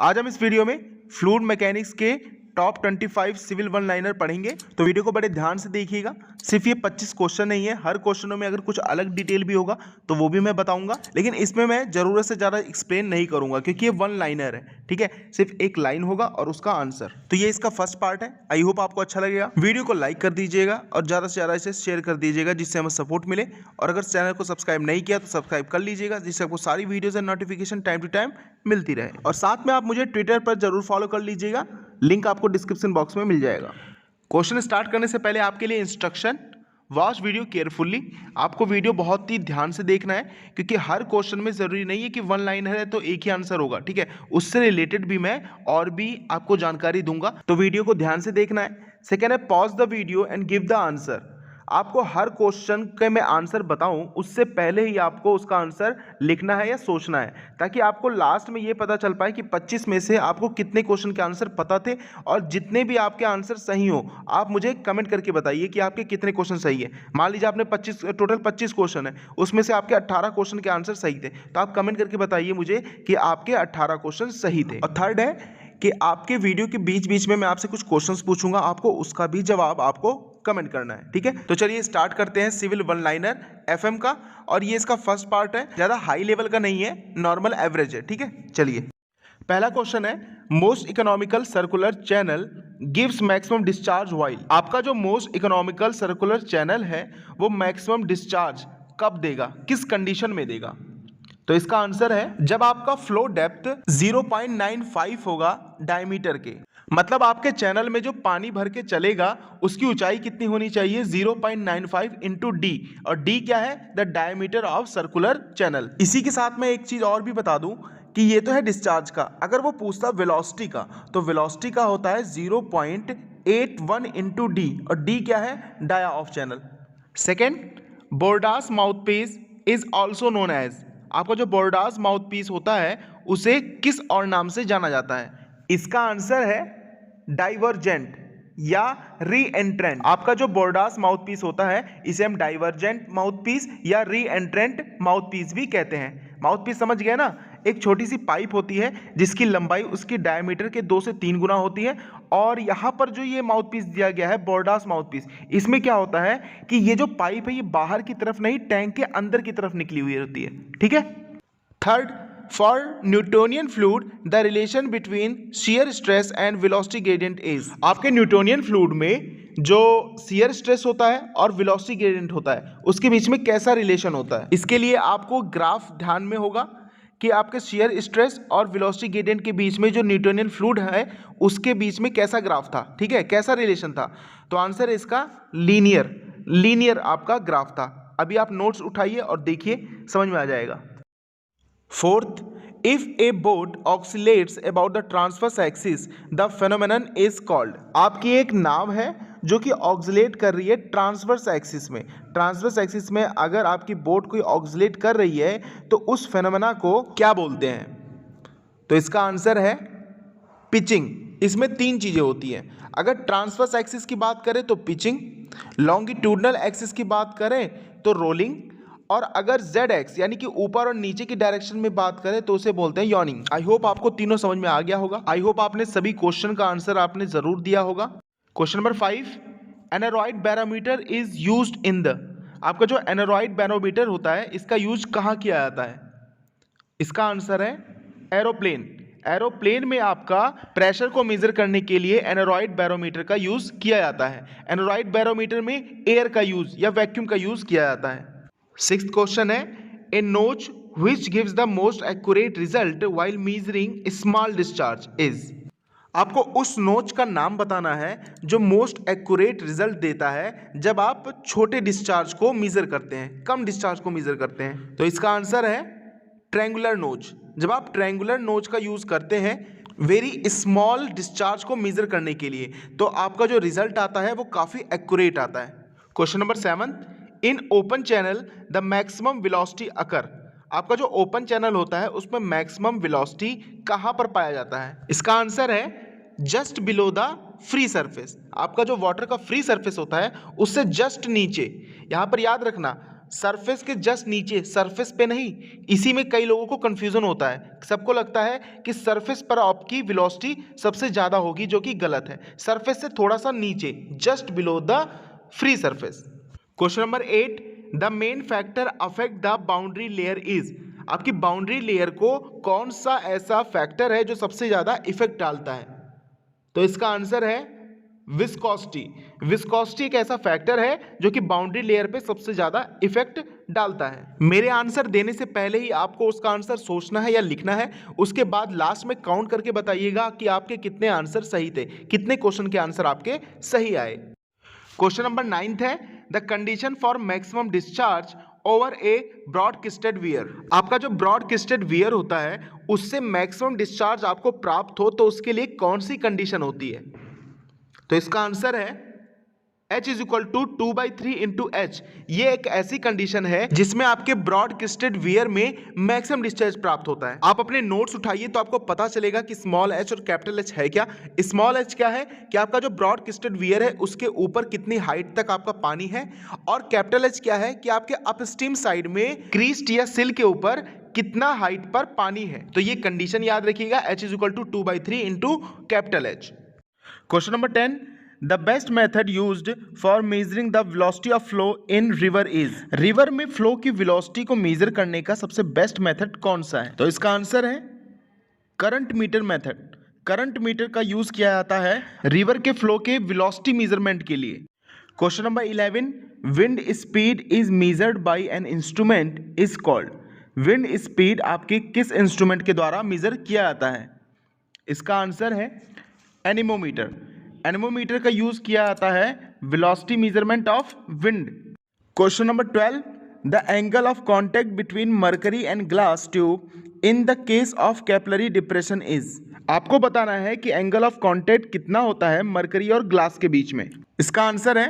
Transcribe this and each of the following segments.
आज हम इस वीडियो में फ्लूइड मैकेनिक्स के टॉप 25 सिविल वन लाइनर पढ़ेंगे। तो वीडियो को बड़े ध्यान से देखिएगा। सिर्फ ये 25 क्वेश्चन नहीं है, हर क्वेश्चनों में अगर कुछ अलग डिटेल भी होगा तो वो भी मैं बताऊंगा, लेकिन इसमें मैं जरूरत से ज़्यादा एक्सप्लेन नहीं करूंगा क्योंकि ये वन लाइनर है। ठीक है, सिर्फ एक लाइन होगा और उसका आंसर। तो ये इसका फर्स्ट पार्ट है। आई होप आपको अच्छा लगेगा। वीडियो को लाइक कर दीजिएगा और ज़्यादा से ज़्यादा इसे शेयर कर दीजिएगा जिससे हमें सपोर्ट मिले। और अगर चैनल को सब्सक्राइब नहीं किया तो सब्सक्राइब कर लीजिएगा जिससे आपको सारी videos and notification time to time मिलती रहे। और साथ में आप मुझे ट्विटर पर जरूर फॉलो कर लीजिएगा, लिंक आपको डिस्क्रिप्शन बॉक्स में मिल जाएगा। क्वेश्चन स्टार्ट करने से पहले आपके लिए इंस्ट्रक्शन, वॉच वीडियो केयरफुली। आपको वीडियो बहुत ही ध्यान से देखना है क्योंकि हर क्वेश्चन में जरूरी नहीं है कि वन लाइनर है तो एक ही आंसर होगा। ठीक है, उससे रिलेटेड भी मैं और भी आपको जानकारी दूंगा, तो वीडियो को ध्यान से देखना है। सेकेंड है pause the video and give the answer. आपको हर क्वेश्चन के मैं आंसर बताऊं उससे पहले ही आपको उसका आंसर लिखना है या सोचना है, ताकि आपको लास्ट में ये पता चल पाए कि 25 में से आपको कितने क्वेश्चन के आंसर पता थे। और जितने भी आपके आंसर सही हो आप मुझे कमेंट करके बताइए कि आपके कितने क्वेश्चन सही है। मान लीजिए आपने टोटल 25 क्वेश्चन है, उसमें से आपके 18 क्वेश्चन के आंसर सही थे, तो आप कमेंट करके बताइए मुझे कि आपके 18 क्वेश्चन सही थे। और थर्ड है कि आपके वीडियो के बीच बीच में मैं आपसे कुछ क्वेश्चंस पूछूंगा, आपको उसका भी जवाब आपको कमेंट करना है। ठीक है, तो चलिए स्टार्ट करते हैं सिविल वन लाइनर एफएम का। और ये इसका फर्स्ट पार्ट है, ज़्यादा हाई लेवल का नहीं है, नॉर्मल एवरेज है। ठीक है, चलिए पहला क्वेश्चन है most economical circular channel gives maximum discharge while. आपका जो मोस्ट इकोनॉमिकल सर्कुलर चैनल है वो मैक्सिमम डिस्चार्ज कब देगा, किस कंडीशन में देगा? तो इसका आंसर है जब आपका फ्लो डेप्थ 0.95 होगा डायमीटर के। मतलब आपके चैनल में जो पानी भर के चलेगा उसकी ऊंचाई कितनी होनी चाहिए? 0.95 इंटू डी। और डी क्या है? The diameter of circular channel. इसी के साथ मैं एक चीज और भी बता दूं कि ये तो है डिस्चार्ज का। अगर वो पूछता वेलोसिटी का, तो वेलोसिटी का होता है 0.81 इंटू डी। और डी क्या है? Dia of channel. Second, Borda's mouthpiece is also known as. आपका जो बोर्डास माउथपीस होता है उसे किस और नाम से जाना जाता है? इसका आंसर है डाइवर्जेंट या री एंट्रेंट। आपका जो बोर्डास माउथपीस होता है इसे हम डाइवर्जेंट माउथपीस या री एंट्रेंट माउथपीस भी कहते हैं। माउथपीस समझ गए ना? एक छोटी सी पाइप होती है जिसकी लंबाई उसकी डायमीटर के 2 से 3 गुना होती है। और यहाँ पर जो ये माउथपीस दिया गया है बोर्डास माउथपीस, इसमें क्या होता है कि ये जो पाइप है ये बाहर की तरफ नहीं, टैंक के अंदर की तरफ निकली हुई होती है। ठीक है। Third, for Newtonian fluid the relation between shear stress and velocity gradient is. आपके न्यूटोनियन फ्लूइड में जो शियर स्ट्रेस होता है और वेलोसिटी ग्रेडियंट होता है उसके बीच में कैसा रिलेशन होता है? इसके लिए आपको ग्राफ ध्यान में होगा कि आपके शियर स्ट्रेस और वेलोसिटी ग्रेडियंट के बीच में जो न्यूटोनियन फ्लूइड है उसके बीच में कैसा ग्राफ था। ठीक है, कैसा रिलेशन था? तो आंसर है इसका लीनियर आपका ग्राफ था। अभी आप नोट्स उठाइए और देखिए, समझ में आ जाएगा। Fourth, if a boat oscillates about the transverse axis the phenomenon is called. आपकी एक नाव है जो कि ऑक्सिलेट कर रही है ट्रांसवर्स एक्सिस में। ट्रांसवर्स एक्सिस में अगर आपकी बोट कोई ऑक्सिलेट कर रही है तो उस फेनोमेना को क्या बोलते हैं? तो इसका आंसर है पिचिंग। इसमें 3 चीजें होती हैं। अगर ट्रांसवर्स एक्सिस की बात करें तो पिचिंग, लॉन्गिट्यूडनल एक्सिस की बात करें तो रोलिंग, और अगर जेड एक्स यानी कि ऊपर और नीचे की डायरेक्शन में बात करें तो उसे बोलते हैं यॉनिंग। आई होप आपको तीनों समझ में आ गया होगा। आई होप आपने सभी क्वेश्चन का आंसर आपने जरूर दिया होगा। Question number 5, aneroid barometer is used in the. आपका जो एनोरॉइड बैरोमीटर होता है इसका यूज कहाँ किया जाता है? इसका आंसर है एरोप्लेन। एरोप्लेन में आपका प्रेशर को मेजर करने के लिए एनोरॉइड बैरोमीटर का यूज किया जाता है। एनोरॉइड बैरोमीटर में एयर का यूज या वैक्यूम का यूज किया जाता है। 6th क्वेश्चन है ए नोच which gives the most accurate result while measuring small discharge is. आपको उस नोच का नाम बताना है जो मोस्ट एक्यूरेट रिजल्ट देता है जब आप छोटे डिस्चार्ज को मेजर करते हैं, कम डिस्चार्ज को मेजर करते हैं। तो इसका आंसर है ट्रायंगुलर नोच। जब आप ट्रायंगुलर नोच का यूज करते हैं वेरी स्मॉल डिस्चार्ज को मेजर करने के लिए, तो आपका जो रिजल्ट आता है वो काफी एक्यूरेट आता है। Question number 7, in open channel the maximum velocity occur. आपका जो ओपन चैनल होता है उसमें मैक्सिमम वेलोसिटी कहां पर पाया जाता है? इसका आंसर है just below the free surface. आपका जो वाटर का फ्री सरफेस होता है उससे जस्ट नीचे। यहां पर याद रखना सरफेस के जस्ट नीचे, सरफेस पे नहीं। इसी में कई लोगों को कंफ्यूजन होता है, सबको लगता है कि सरफेस पर आपकी वेलोसिटी सबसे ज़्यादा होगी, जो कि गलत है। सरफेस से थोड़ा सा नीचे, just below the free surface. Question number 8, the main factor affect the boundary layer is. आपकी बाउंड्री लेयर को कौन सा ऐसा फैक्टर है जो सबसे ज़्यादा इफेक्ट डालता है? तो इसका आंसर है विस्कोसिटी। विस्कोसिटी एक ऐसा फैक्टर है जो कि बाउंड्री लेयर पे सबसे ज्यादा इफेक्ट डालता है। मेरे आंसर देने से पहले ही आपको उसका आंसर सोचना है या लिखना है, उसके बाद लास्ट में काउंट करके बताइएगा कि आपके कितने आंसर सही थे, कितने क्वेश्चन के आंसर आपके सही आए। क्वेश्चन नंबर 9 है, the condition for maximum discharge over A broadcasted wear. आपका जो ब्रॉडकास्टेड वियर होता है उससे मैक्सिमम डिस्चार्ज आपको प्राप्त हो तो उसके लिए कौन सी कंडीशन होती है? तो इसका आंसर है H is equal to 2/3 into H. ये एक ऐसी कंडीशन है जिसमें आपके ब्रॉडकास्टेड वियर में मैक्सिमम डिस्चार्ज प्राप्त होता है। आप अपने नोट्स उठाइए तो आपको पता चलेगा कि स्मॉल h और कैपिटल H है क्या। स्मॉल h क्या है कि आपका जो ब्रॉडकास्टेड वियर है उसके ऊपर कितनी हाइट तक आपका पानी है, और कैपिटल H क्या है कि आपके अपस्ट्रीम साइड में क्रीस्ट या सिल के ऊपर कितना हाइट पर पानी है। तो ये कंडीशन याद रखिएगा, H is equal to 2/3 into capital H। Question number 10, the best method used for measuring the velocity of flow in river is. River में फ्लो की वेलोसिटी को मेजर करने का सबसे बेस्ट मेथड कौन सा है? तो इसका आंसर है current meter method. Current meter का यूज किया जाता है रिवर के फ्लो के वेलोसिटी मेजरमेंट के लिए। Question number 11, wind speed is measured by an instrument is called. Wind speed आपके किस इंस्ट्रूमेंट के द्वारा मेजर किया जाता है? इसका आंसर है एनीमोमीटर। एनीमोमीटर का यूज किया जाता है velocity measurement of wind. Question number 12, the angle of contact between mercury and glass tube in the case of capillary depression is. आपको बताना है कि एंगल ऑफ कांटेक्ट कितना होता है मरकरी और ग्लास के बीच में। इसका आंसर है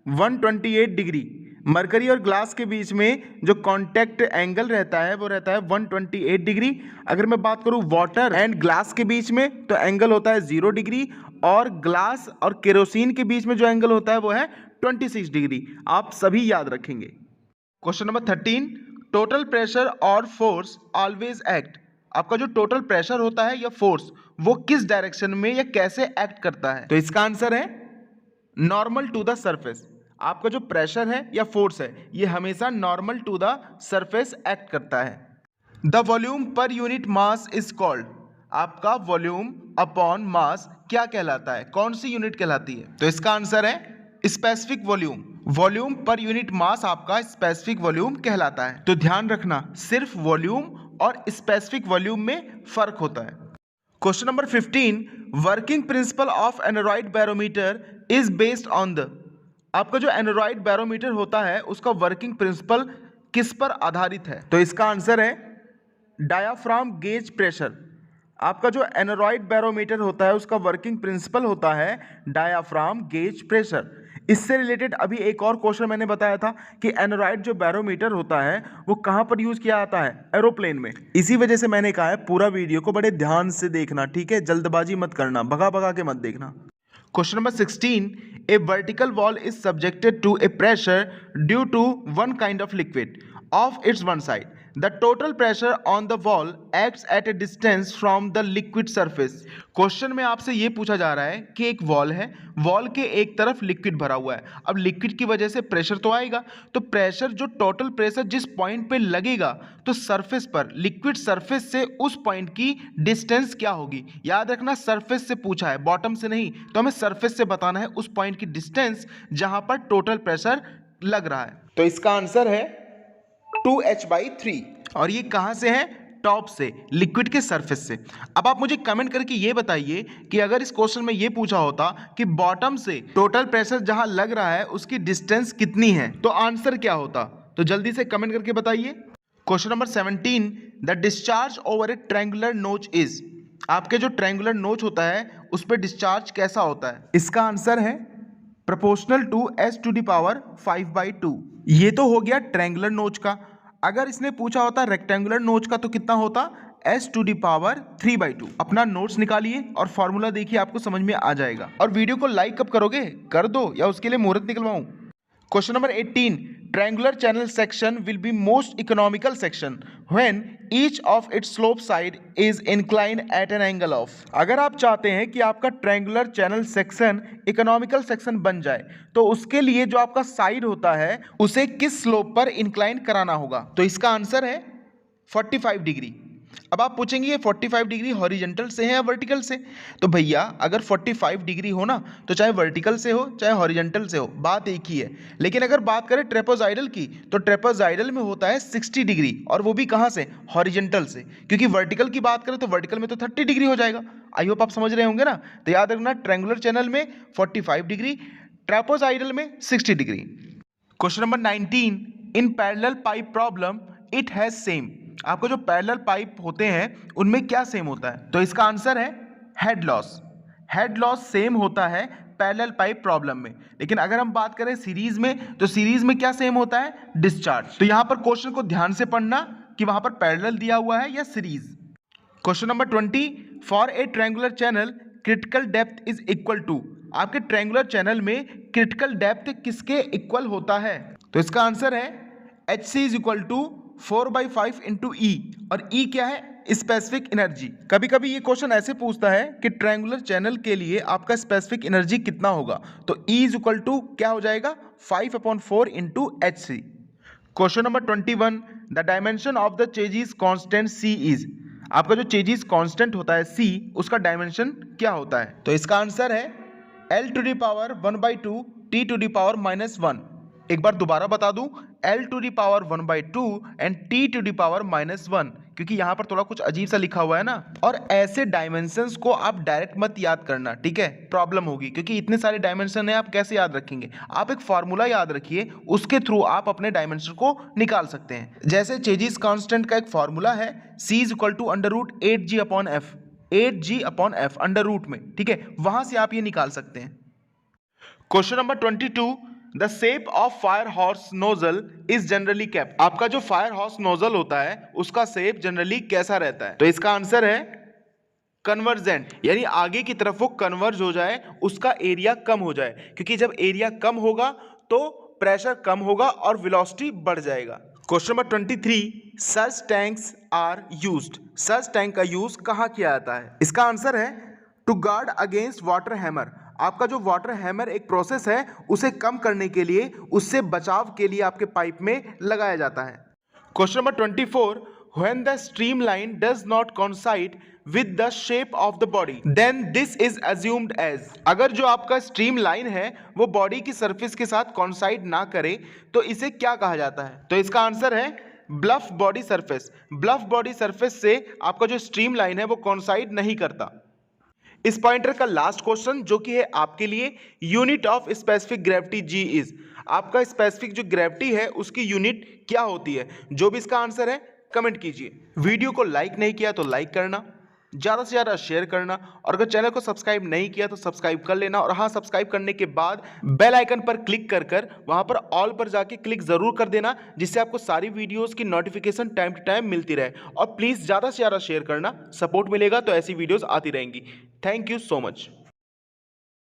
128 डिग्री। मरकरी और ग्लास के बीच में जो कांटेक्ट एंगल रहता है वो रहता है 128 डिग्री। अगर मैं बात करूं वाटर एंड ग्लास के बीच में तो एंगल होता है 0 डिग्री, और ग्लास और केरोसिन के बीच में जो एंगल होता है वो है 26 डिग्री। आप सभी याद रखेंगे। क्वेश्चन नंबर 13, टोटल प्रेशर और फोर्स ऑलवेज एक्ट। आपका जो टोटल प्रेशर होता है या फोर्स वो किस डायरेक्शन में या कैसे एक्ट करता है? तो इसका आंसर है नॉर्मल टू द सरफेस। आपका जो प्रेशर है या फोर्स है ये हमेशा normal to the surface act करता है। The volume per unit mass is called. आपका वॉल्यूम अपॉन मास क्या कहलाता है, कौन सी यूनिट कहलाती है? तो इसका आंसर है specific volume. Volume per unit मास आपका स्पेसिफिक वॉल्यूम कहलाता है। तो ध्यान रखना, सिर्फ वॉल्यूम और स्पेसिफिक वॉल्यूम में फर्क होता है। Question number 15, working principle of aneroid barometer is based on the. आपका जो एनोरॉइड बैरोमीटर होता है उसका वर्किंग प्रिंसिपल किस पर आधारित है? तो इसका आंसर है डायाफ्राम गेज प्रेशर। आपका जो एनोरॉइड बैरोमीटर होता है उसका वर्किंग प्रिंसिपल होता है डायाफ्राम गेज प्रेशर। इससे रिलेटेड अभी एक और क्वेश्चन मैंने बताया था कि एनोरॉइड जो बैरोमीटर होता है वो कहाँ पर यूज किया जाता है? एरोप्लेन में। इसी वजह से मैंने कहा है पूरा वीडियो को बड़े ध्यान से देखना, ठीक है? जल्दबाजी मत करना, भगा भगा के मत देखना। Question number 16, a vertical wall is subjected to a pressure due to one kind of liquid of its one side. The total pressure on the wall acts at a distance from the liquid surface. Question में आपसे ये पूछा जा रहा है कि एक wall है, वॉल के एक तरफ लिक्विड भरा हुआ है। अब लिक्विड की वजह से प्रेशर तो आएगा, तो प्रेशर जो टोटल प्रेशर जिस पॉइंट पे लगेगा तो सरफेस पर, लिक्विड सरफेस से उस पॉइंट की डिस्टेंस क्या होगी? याद रखना सरफेस से पूछा है, बॉटम से नहीं, तो हमें सरफेस से बताना है उस पॉइंट की डिस्टेंस जहां पर टोटल प्रेशर लग रहा है। तो इसका आंसर है 2h/3। और ये कहां से है? टॉप से, लिक्विड के सरफेस से। अब आप मुझे कमेंट करके ये बताइए कि अगर इस क्वेश्चन में ये पूछा होता कि बॉटम से टोटल प्रेशर जहां लग रहा है उसकी डिस्टेंस कितनी है तो आंसर क्या होता? तो जल्दी से कमेंट करके बताइए। Question number 17, the discharge over A triangular नोच इज। आपके जो ट्रायंगुलर नोच होता है उस पर डिस्चार्ज कैसा होता है? इसका आंसर है प्रोपोर्शनल टू h⁵/2। ये तो हो गया ट्रायंगुलर नोच का। अगर इसने पूछा होता रेक्टेंगुलर नोच का तो कितना होता? h⁵/2। अपना नोट्स निकालिए और फॉर्मूला देखिए, आपको समझ में आ जाएगा। और वीडियो को लाइक कब करोगे? कर दो, या उसके लिए मुहूर्त निकलवाऊं? Question number 18, triangular channel section will be most economical section when each of its slope side is inclined at an angle of। अगर आप चाहते हैं कि आपका triangular channel section economical section बन जाए तो उसके लिए जो आपका साइड होता है उसे किस स्लोप पर इंक्लाइन कराना होगा, तो इसका आंसर है 45 डिग्री। अब आप पूछेंगे ये 45 डिग्री हॉरिजेंटल से है या वर्टिकल से, तो भैया अगर 45 डिग्री हो ना तो चाहे वर्टिकल से हो चाहे हॉरिजेंटल से हो बात एक ही है। लेकिन अगर बात करें ट्रेपेजॉइडल की तो ट्रेपेजॉइडल में होता है 60 डिग्री, और वो भी कहाँ से, हॉरिजेंटल से, क्योंकि वर्टिकल की बात करें तो वर्टिकल में तो 30 डिग्री हो जाएगा। आई होप आप समझ रहे होंगे ना। तो याद रखना ट्रायंगुलर चैनल में 45 डिग्री, ट्रेपेजॉइडल में 60 degree. Question number 19, in parallel pipe problem it has same. आपको जो पैरेलल पाइप होते हैं उनमें क्या सेम होता है, तो इसका आंसर है head loss. Head loss same होता है पैरेलल पाइप प्रॉब्लम में। लेकिन अगर हम बात करें सीरीज में तो सीरीज में क्या सेम होता है, डिस्चार्ज। तो यहां पर क्वेश्चन को ध्यान से पढ़ना कि वहां पर पैरेलल दिया हुआ है या series. Question number 20, for a triangular channel critical depth is equal to. आपके ट्रायंगुलर चैनल में क्रिटिकल डेप्थ किसके इक्वल होता है, तो इसका आंसर है HC is equal to 4/5 into E, और ई क्या है, स्पेसिफिक एनर्जी। कभी कभी ये क्वेश्चन ऐसे पूछता है कि ट्रायंगुलर चैनल के लिए आपका स्पेसिफिक एनर्जी कितना होगा, तो ई इज इक्वल टू क्या हो जाएगा, 5/4 into HC। Question number 21, the dimension of the chassis constant C is. आपका जो चेजिस कांस्टेंट होता है C, उसका डायमेंशन क्या होता है, तो इसका आंसर है L⁻⁴ T⁻⁻1। एक बार दोबारा बता दूं, L⁻⁴ एंड T⁻⁻1, क्योंकि यहां पर थोड़ा कुछ अजीब सा लिखा हुआ है ना। और ऐसे डायमेंशंस को आप डायरेक्ट मत याद करना, ठीक है, प्रॉब्लम होगी, क्योंकि इतने सारे डायमेंशन है, आप कैसे याद रखेंगे। आप एक फॉर्मूला याद रखिए, उसके थ्रू आप अपने डायमेंशन को निकाल सकते हैं। जैसे चेजिस कांस्टेंट का एक फॉर्मूला है C is equal to √8g/f, 8g/f under root में, ठीक है, वहां से आप ये निकाल सकते हैं। Question number 22, the shape of fire horse nozzle is generally kept. आपका जो फायर हॉर्स नोजल होता है उसका शेप जनरली कैसा रहता है, तो इसका आंसर है कन्वर्जेंट, यानी आगे की तरफ वो कन्वर्ज हो जाए, उसका एरिया कम हो जाए, क्योंकि जब एरिया कम होगा तो प्रेशर कम होगा और वेलोसिटी बढ़ जाएगा। Question number 23, surge tanks are used. Surge tank का यूज कहाँ किया जाता है, इसका आंसर है to guard against water hammer. आपका जो वाटर हैमर एक प्रोसेस है उसे कम करने के लिए, उससे बचाव के लिए आपके पाइप में लगाया जाता है। Question number 24, when the streamline does not coincide with the shape of the body then this is assumed as. अगर जो आपका स्ट्रीम लाइन है वो बॉडी की सरफेस के साथ कोइंसाइड ना करे तो इसे क्या कहा जाता है, तो इसका आंसर है bluff body surface. Bluff body surface से आपका जो स्ट्रीम लाइन है वो कोइंसाइड नहीं करता। इस पॉइंटर का लास्ट क्वेश्चन जो कि है आपके लिए, unit of specific gravity G is. आपका स्पेसिफिक जो ग्रेविटी है उसकी यूनिट क्या होती है, जो भी इसका आंसर है कमेंट कीजिए। वीडियो को लाइक नहीं किया तो लाइक करना, ज़्यादा से ज़्यादा शेयर करना, और अगर चैनल को सब्सक्राइब नहीं किया तो सब्सक्राइब कर लेना। और हाँ, सब्सक्राइब करने के बाद बेल आइकन पर क्लिक कर वहाँ पर ऑल पर जाके क्लिक ज़रूर कर देना, जिससे आपको सारी वीडियोस की नोटिफिकेशन टाइम टू टाइम मिलती रहे। और प्लीज़ ज़्यादा से ज़्यादा शेयर करना, सपोर्ट मिलेगा तो ऐसी वीडियोज़ आती रहेंगी। Thank you so much.